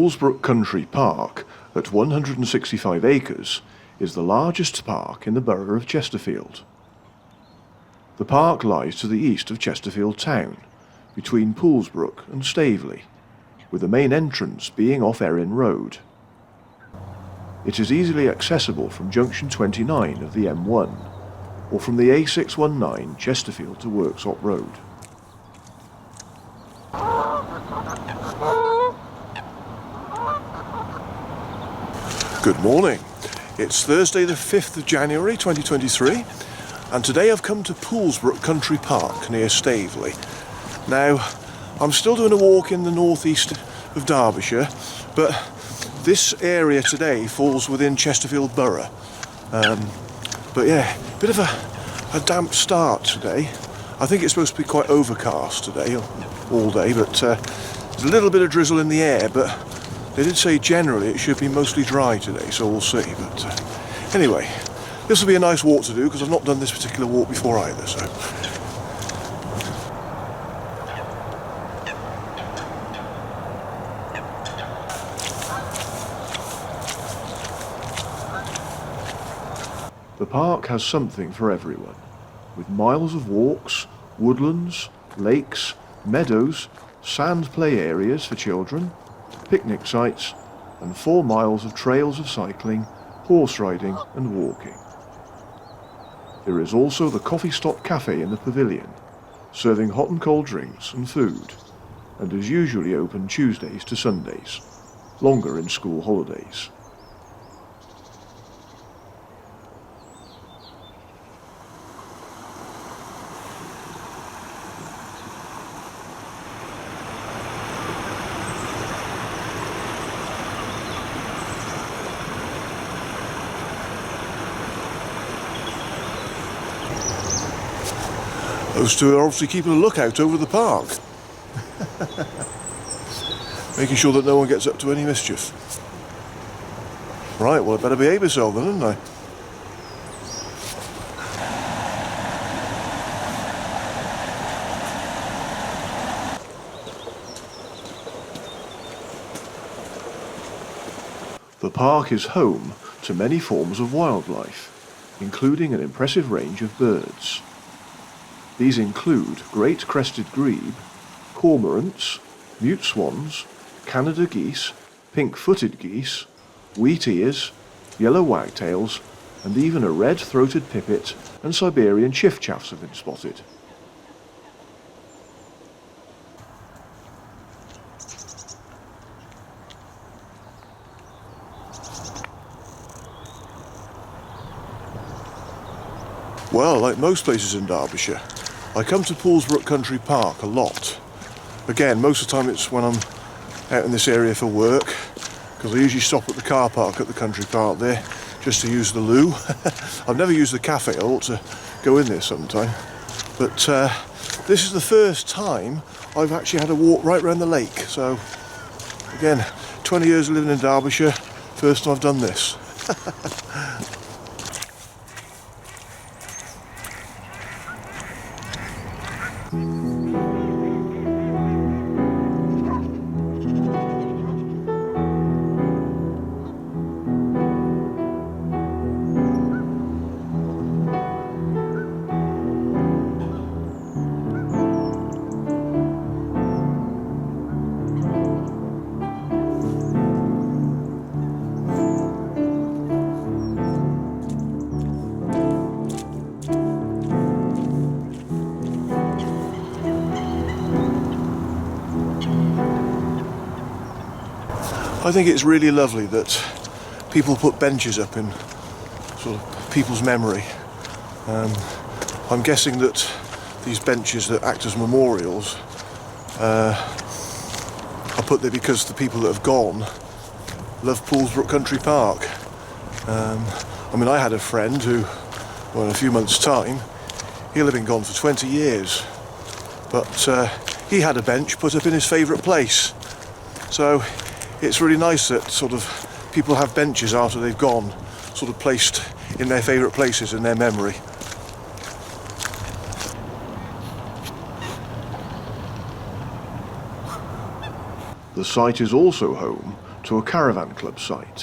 Poolsbrook Country Park, at 165 acres, is the largest park in the Borough of Chesterfield. The park lies to the east of Chesterfield town, between Poolsbrook and Staveley, with the main entrance being off Erin Road. It is easily accessible from junction 29 of the M1, or from the A619 Chesterfield to Worksop Road. Good morning. It's Thursday the 5th of January 2023, and today I've come to Poolsbrook Country Park near Staveley. Now, I'm still doing a walk in the northeast of Derbyshire, but this area today falls within Chesterfield Borough. But yeah, bit of a damp start today. I think it's supposed to be quite overcast today, all day, but there's a little bit of drizzle in the air, but they did say generally it should be mostly dry today, so we'll see. But anyway, this will be a nice walk to do because I've not done this particular walk before either, so. The park has something for everyone, with miles of walks, woodlands, lakes, meadows, sand play areas for children, picnic sites, and 4 miles of trails of cycling, horse riding and walking. There is also the Coffee Stop Cafe in the pavilion, serving hot and cold drinks and food, and is usually open Tuesdays to Sundays, longer in school holidays. Those two are obviously keeping a lookout over the park. Making sure that no one gets up to any mischief. Right, well I better behave myself then, hadn't I? The park is home to many forms of wildlife, including an impressive range of birds. These include great crested grebe, cormorants, mute swans, Canada geese, pink-footed geese, wheatears, yellow wagtails, and even a red-throated pipit and Siberian chiffchaffs have been spotted. Well, like most places in Derbyshire, I come to Poolsbrook Country Park a lot. Again, most of the time it's when I'm out in this area for work, because I usually stop at the car park at the country park there, just to use the loo. I've never used the cafe, I ought to go in there sometime. But this is the first time I've actually had a walk right around the lake. So, again, 20 years living in Derbyshire, first time I've done this. I think it's really lovely that people put benches up in sort of people's memory. I'm guessing that these benches that act as memorials are put there because the people that have gone love Poolsbrook Country Park. I mean, I had a friend who, well, in a few months' time, he'll have been gone for 20 years, but he had a bench put up in his favourite place. So it's really nice that sort of people have benches after they've gone, sort of placed in their favourite places in their memory. The site is also home to a caravan club site,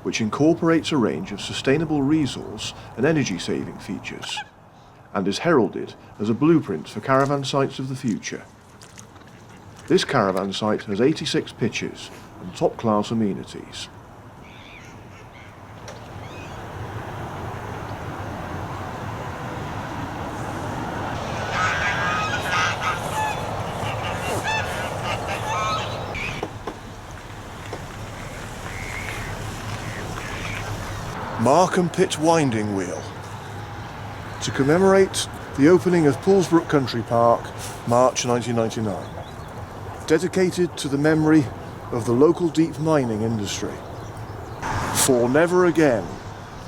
which incorporates a range of sustainable resource and energy saving features, and is heralded as a blueprint for caravan sites of the future. This caravan site has 86 pitches and top-class amenities. Markham Pit Winding Wheel. To commemorate the opening of Poolsbrook Country Park, March 1999. Dedicated to the memory of the local deep mining industry. For never again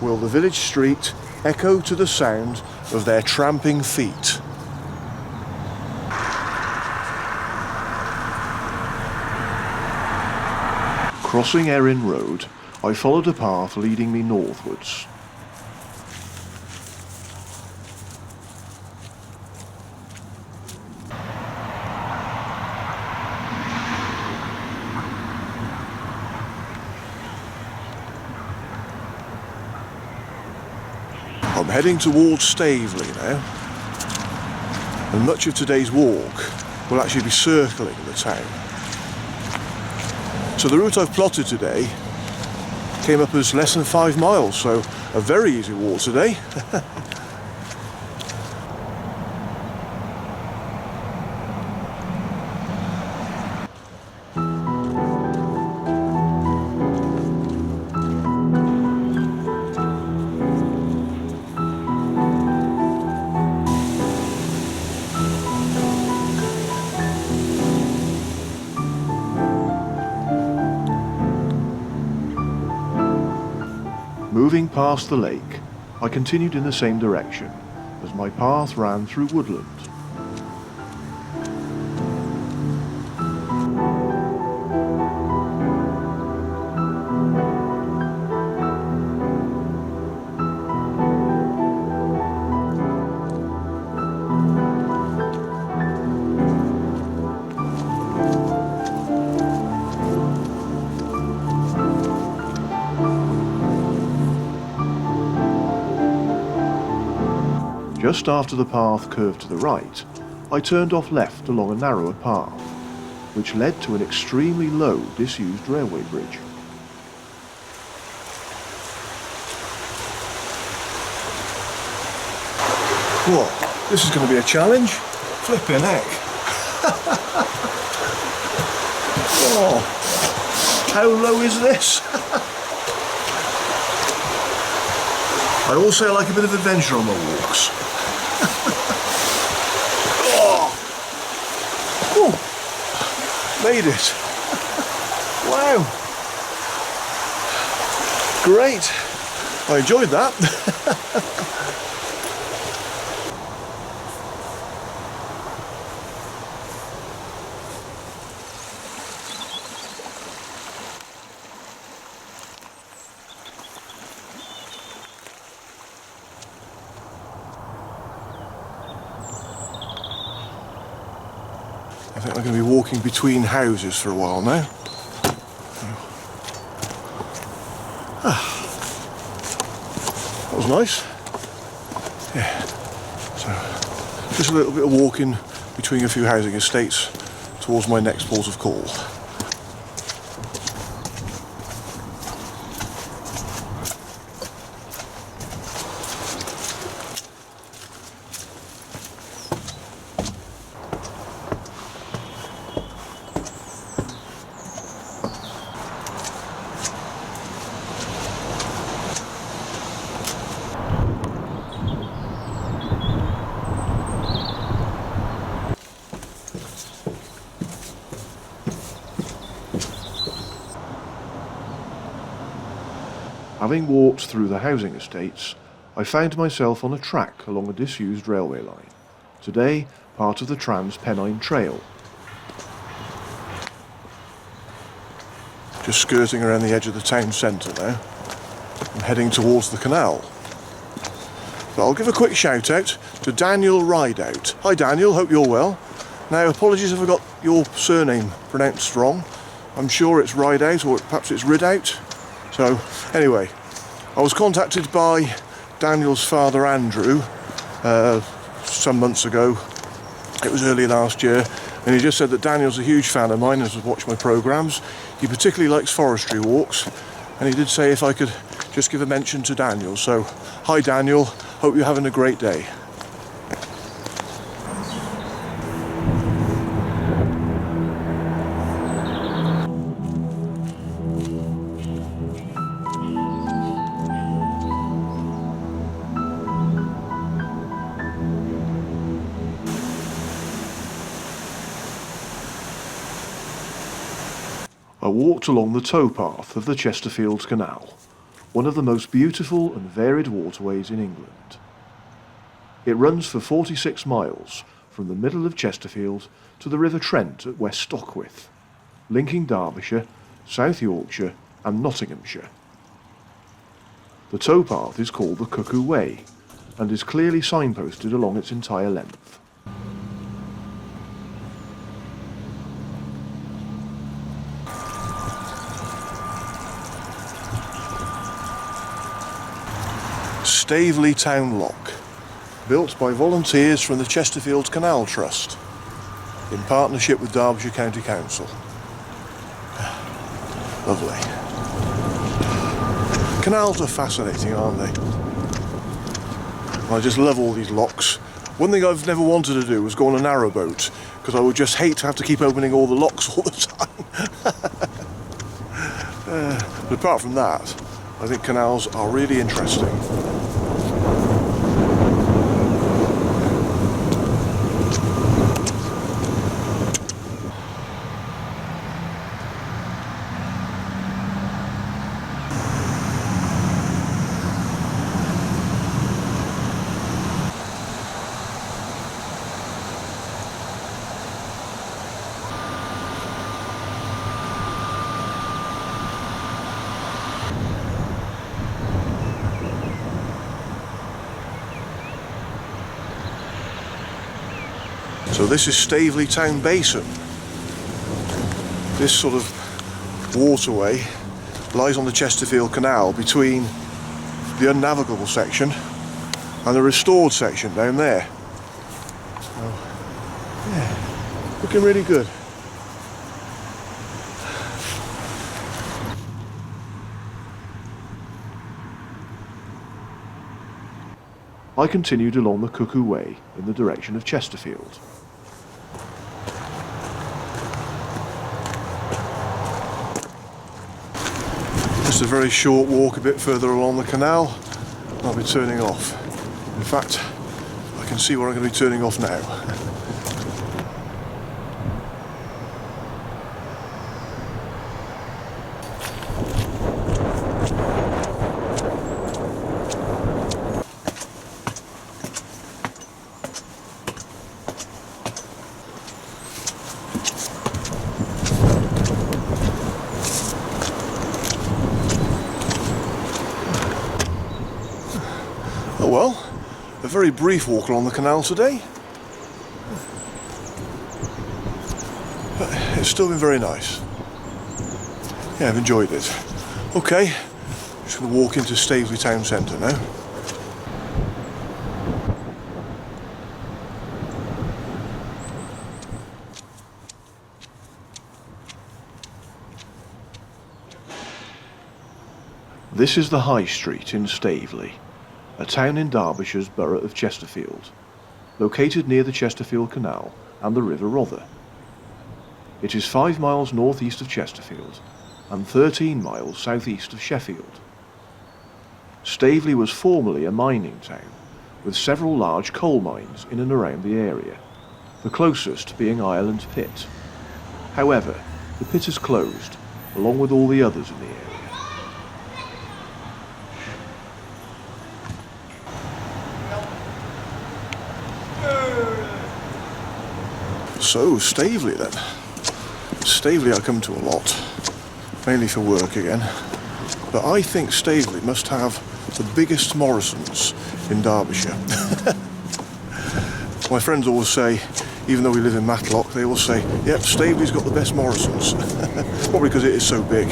will the village street echo to the sound of their tramping feet. Crossing Erin Road, I followed a path leading me northwards. I'm heading towards Staveley now, and much of today's walk will actually be circling the town. So the route I've plotted today came up as less than 5 miles, so a very easy walk today. Moving past the lake, I continued in the same direction as my path ran through woodland. Just after the path curved to the right, I turned off left along a narrower path, which led to an extremely low, disused railway bridge. Whoa, this is going to be a challenge. Flipping heck. Oh, how low is this? I also like a bit of adventure on my walks. Made it. Wow. Great. I enjoyed that. I think I'm going to be walking between houses for a while now. That was nice. Yeah. So, just a little bit of walking between a few housing estates towards my next port of call. Having walked through the housing estates, I found myself on a track along a disused railway line, today part of the Trans-Pennine Trail. Just skirting around the edge of the town centre now, and heading towards the canal. But I'll give a quick shout out to Daniel Rideout. Hi Daniel, hope you're well. Now apologies if I got your surname pronounced wrong. I'm sure it's ride out, or perhaps it's rid out. So anyway, I was contacted by Daniel's father Andrew some months ago. It was early last year, and he just said that Daniel's a huge fan of mine and has watched my programmes. He particularly likes forestry walks, and he did say if I could just give a mention to Daniel. So hi Daniel, hope you're having a great day. I walked along the towpath of the Chesterfield Canal, one of the most beautiful and varied waterways in England. It runs for 46 miles from the middle of Chesterfield to the River Trent at West Stockwith, linking Derbyshire, South Yorkshire and Nottinghamshire. The towpath is called the Cuckoo Way and is clearly signposted along its entire length. Staveley Town Lock, built by volunteers from the Chesterfield Canal Trust, in partnership with Derbyshire County Council. Lovely. Canals are fascinating, aren't they? I just love all these locks. One thing I've never wanted to do was go on a narrowboat, because I would just hate to have to keep opening all the locks all the time. But apart from that, I think canals are really interesting. So this is Staveley Town Basin. This sort of waterway lies on the Chesterfield Canal between the unnavigable section and the restored section down there. So, yeah, looking really good. I continued along the Cuckoo Way in the direction of Chesterfield. Just a very short walk a bit further along the canal, and I'll be turning off. In fact, I can see where I'm going to be turning off now. Oh well, a very brief walk along the canal today, but it's still been very nice. Yeah, I've enjoyed it. Okay, just going to walk into Staveley Town Centre now. This is the High Street in Staveley, a town in Derbyshire's Borough of Chesterfield, located near the Chesterfield Canal and the River Rother. It is 5 miles northeast of Chesterfield and 13 miles southeast of Sheffield. Staveley was formerly a mining town, with several large coal mines in and around the area, the closest being Ireland Pit. However, the pit is closed, along with all the others in the area. So, Staveley then. Staveley I come to a lot, mainly for work again, but I think Staveley must have the biggest Morrisons in Derbyshire. My friends always say, even though we live in Matlock, they all say, yep, Staveley's got the best Morrisons. Probably because it is so big.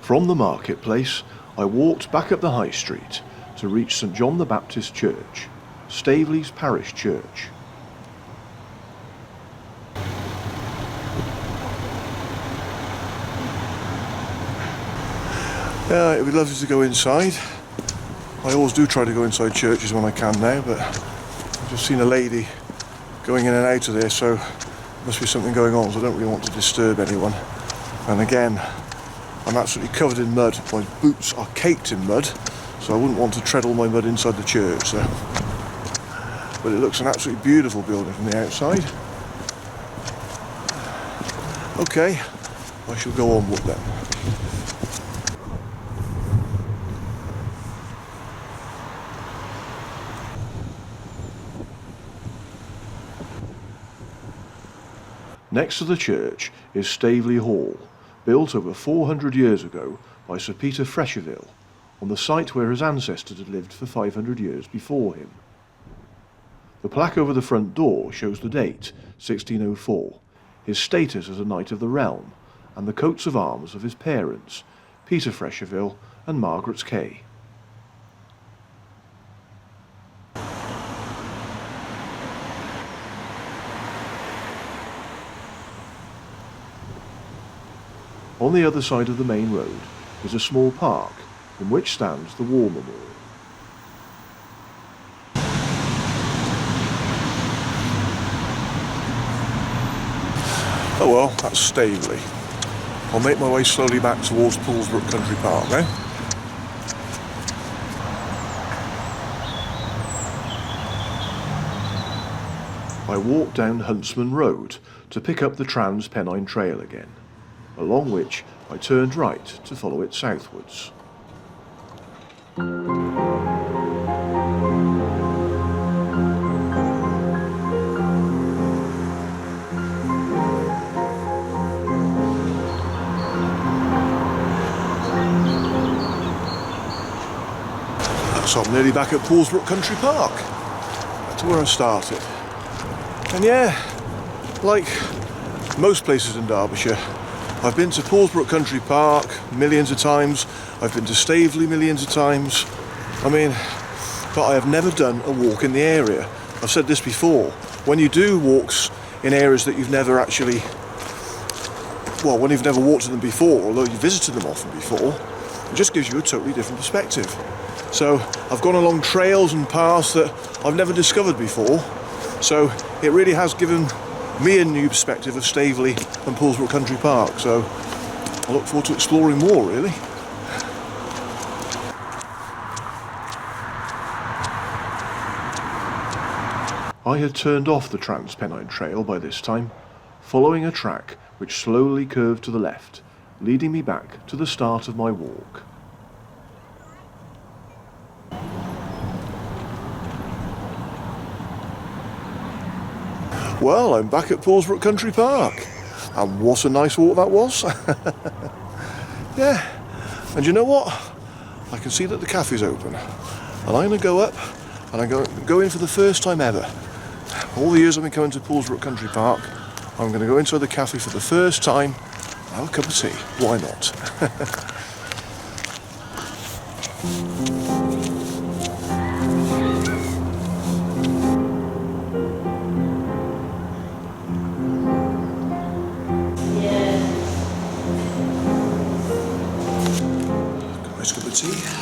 From the marketplace, I walked back up the High Street to reach St John the Baptist Church, Staveley's parish church. It'd be lovely to go inside. I always do try to go inside churches when I can now, but I've just seen a lady going in and out of there, so there must be something going on, so I don't really want to disturb anyone. And again, I'm absolutely covered in mud. My boots are caked in mud, so I wouldn't want to tread all my mud inside the church. So. But it looks an absolutely beautiful building from the outside. Okay, I shall go onward then. Next to the church is Staveley Hall, built over 400 years ago by Sir Peter Fresherville, on the site where his ancestors had lived for 500 years before him. The plaque over the front door shows the date, 1604, his status as a Knight of the Realm, and the coats of arms of his parents, Peter Fresherville and Margaret Kay. On the other side of the main road is a small park in which stands the War Memorial. Oh well, that's Staveley. I'll make my way slowly back towards Poolsbrook Country Park now. I walked down Huntsman Road to pick up the Trans-Pennine Trail again, along which I turned right to follow it southwards. So I'm nearly back at Poolsbrook Country Park. That's where I started. And yeah, like most places in Derbyshire, I've been to Poolsbrook Country Park millions of times. I've been to Staveley millions of times. I mean, but I have never done a walk in the area. I've said this before. When you do walks in areas that you've never actually, well, when you've never walked in them before, although you visited them often before, it just gives you a totally different perspective. So I've gone along trails and paths that I've never discovered before. So it really has given me a new perspective of Staveley and Poolsbrook Country Park. So I look forward to exploring more, really. I had turned off the Trans-Pennine Trail by this time, following a track which slowly curved to the left, leading me back to the start of my walk. Well, I'm back at Poolsbrook Country Park, and what a nice walk that was. Yeah, and you know what? I can see that the cafe's open, and I'm going to go up, and I'm going to go in for the first time ever. All the years I've been coming to Poolsbrook Country Park, I'm going to go inside the cafe for the first time, and have a cup of tea. Why not? Nice cup of tea.